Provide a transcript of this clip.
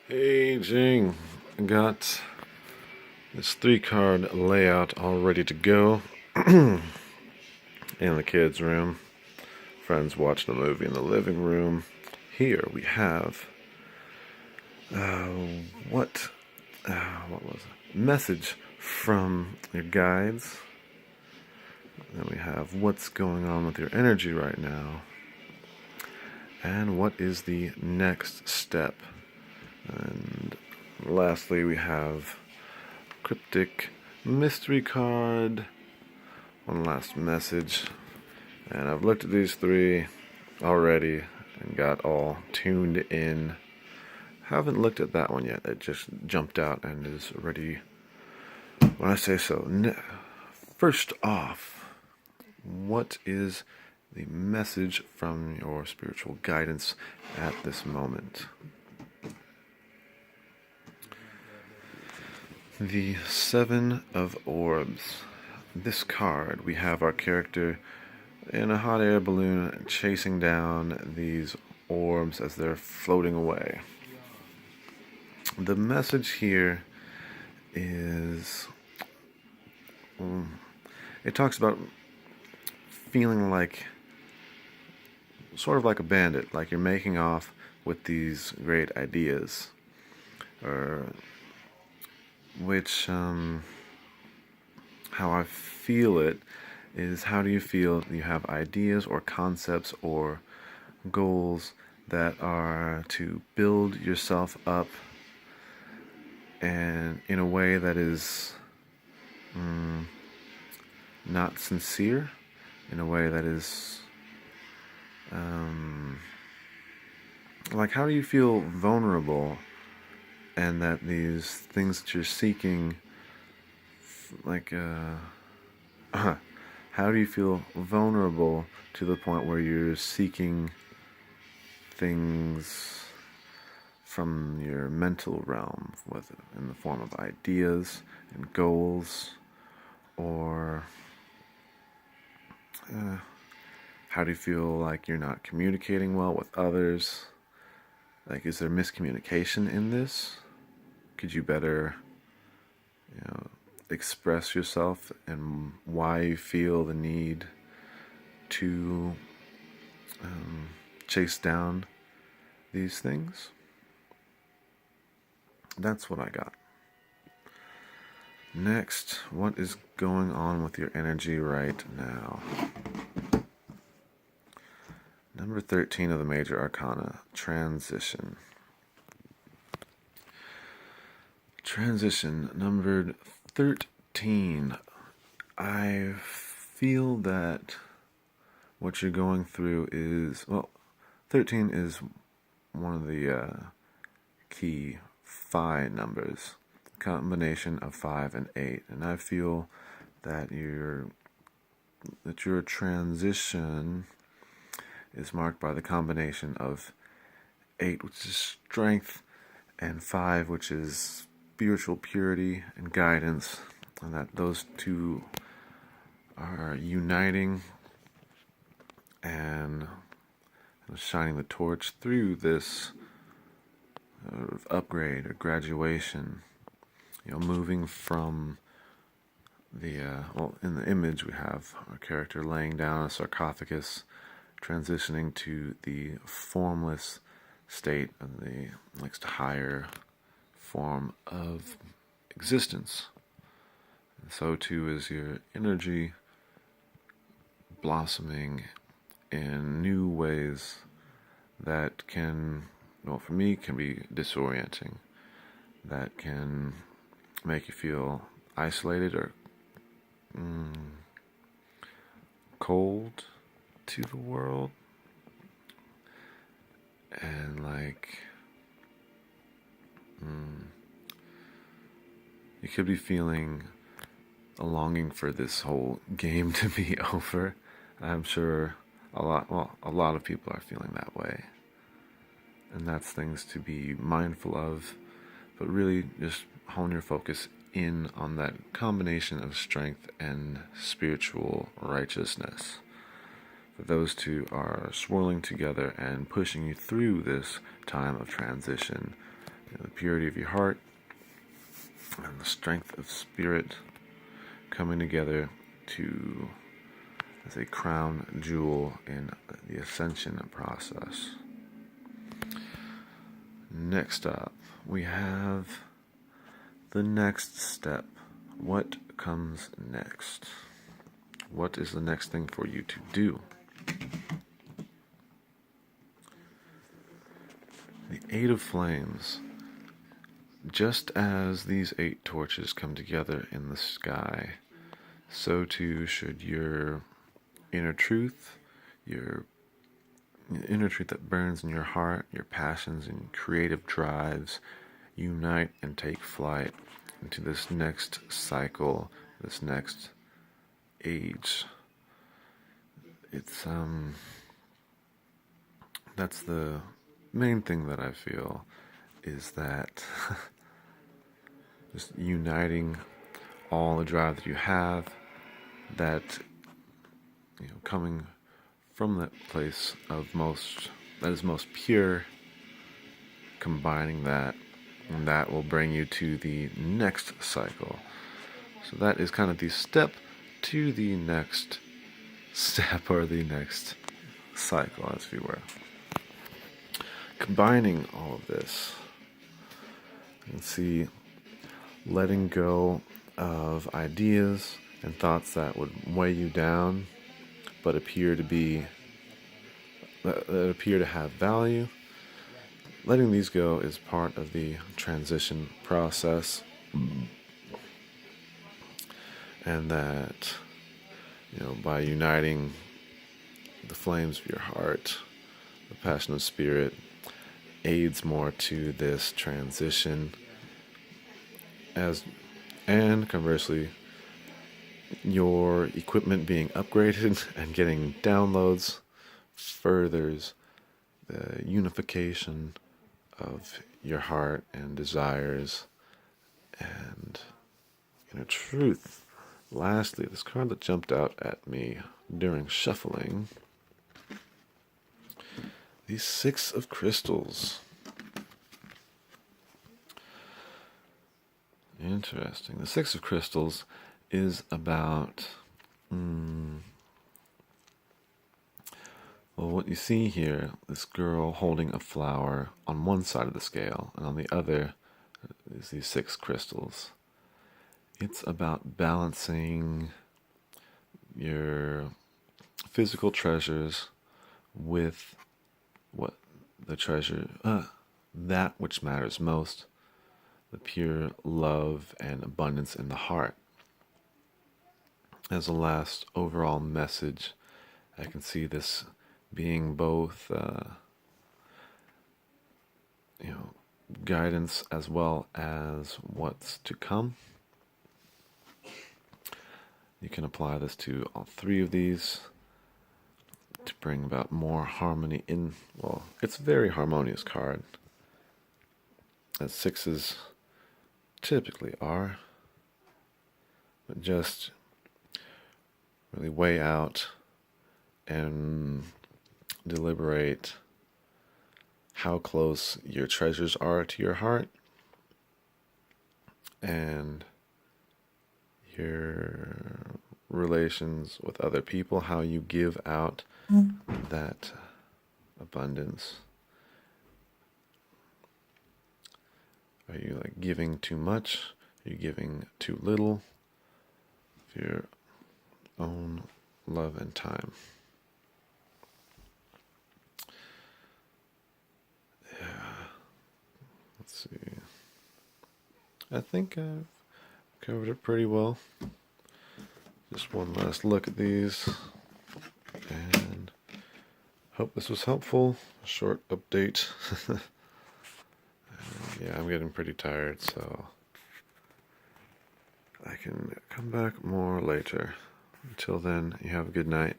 Hey Jing, got this 3 card layout all ready to go in the kids' room. Friends watching a movie in the living room. Here we have uh, what what was it? Message from your guides. Then we have what's going on with your energy right now, and what is the next step. And lastly, we have cryptic mystery card, one last message. And I've looked at these 3 already and got all tuned in. Haven't looked at that one yet. It just jumped out and is ready when I say so. First off, what is the message from your spiritual guidance at this moment? The 7 of Orbs. This card, we have our character in a hot air balloon chasing down these orbs as they're floating away. The message here is it talks about feeling like sort of like a bandit, like you're making off with these great ideas, or which how I feel it is, how do you feel you have ideas or concepts or goals that are to build yourself up and in a way that is not sincere, in a way that is like, how do you feel vulnerable, and that these things that you're seeking, like how do you feel vulnerable to the point where you're seeking things from your mental realm, whether in the form of ideas and goals, or how do you feel like you're not communicating well with others? Like, is there miscommunication in this? Could you better, express yourself and why you feel the need to chase down these things? That's what I got. Next, what is going on with your energy right now? Number 13 of the Major Arcana, Transition. Transition, numbered 13. I feel that what you're going through is, 13 is one of the key phi numbers, combination of 5 and 8, and I feel that your transition is marked by the combination of 8, which is strength, and 5, which is spiritual purity and guidance, and that those two are uniting and shining the torch through this upgrade or graduation. Moving from the in the image we have our character laying down a sarcophagus, transitioning to the formless state of the next higher form of existence. And so too is your energy blossoming in new ways that can, for me, can be disorienting, that can make you feel isolated or cold to the world, and like you could be feeling a longing for this whole game to be over. I'm sure a lot of people are feeling that way, and that's things to be mindful of, but really just hone your focus in on that combination of strength and spiritual righteousness. Those two are swirling together and pushing you through this time of transition the purity of your heart and the strength of spirit coming together to as a crown jewel in the ascension process. Next up, we have the next step. What comes next? What is the next thing for you to do? The Eight of Flames. Just as these 8 torches come together in the sky, so too should your inner truth, your inner truth that burns in your heart, your passions and creative drives, unite and take flight into this next cycle, this next age. It's that's the main thing that I feel, is that just uniting all the drive that you have, that coming from that place of that is most pure, combining that, and that will bring you to the next cycle. So that is kind of the step to the next step, or the next cycle, as you were. Combining all of this, you can see letting go of ideas and thoughts that would weigh you down, but appear to have value. Letting these go is part of the transition process, and that by uniting the flames of your heart, the passion of spirit aids more to this transition, and conversely, your equipment being upgraded and getting downloads furthers the unification of your heart and desires and inner truth. Lastly, this card that jumped out at me during shuffling, the 6 of Crystals. Interesting. The 6 of Crystals is about what you see here, this girl holding a flower on one side of the scale, and on the other is these 6 crystals. It's about balancing your physical treasures with that which matters most, the pure love and abundance in the heart. As a last overall message, I can see this being both guidance as well as what's to come. You can apply this to all 3 of these to bring about more harmony in, it's a very harmonious card, as 6s typically are, but just really weigh out and deliberate how close your treasures are to your heart and your relations with other people, how you give out that abundance. Are you giving too much? Are you giving too little of your own love and time? Let's see. I think I've covered it pretty well. Just one last look at these, and hope this was helpful. A short update. Yeah, I'm getting pretty tired, so I can come back more later. Until then, you have a good night.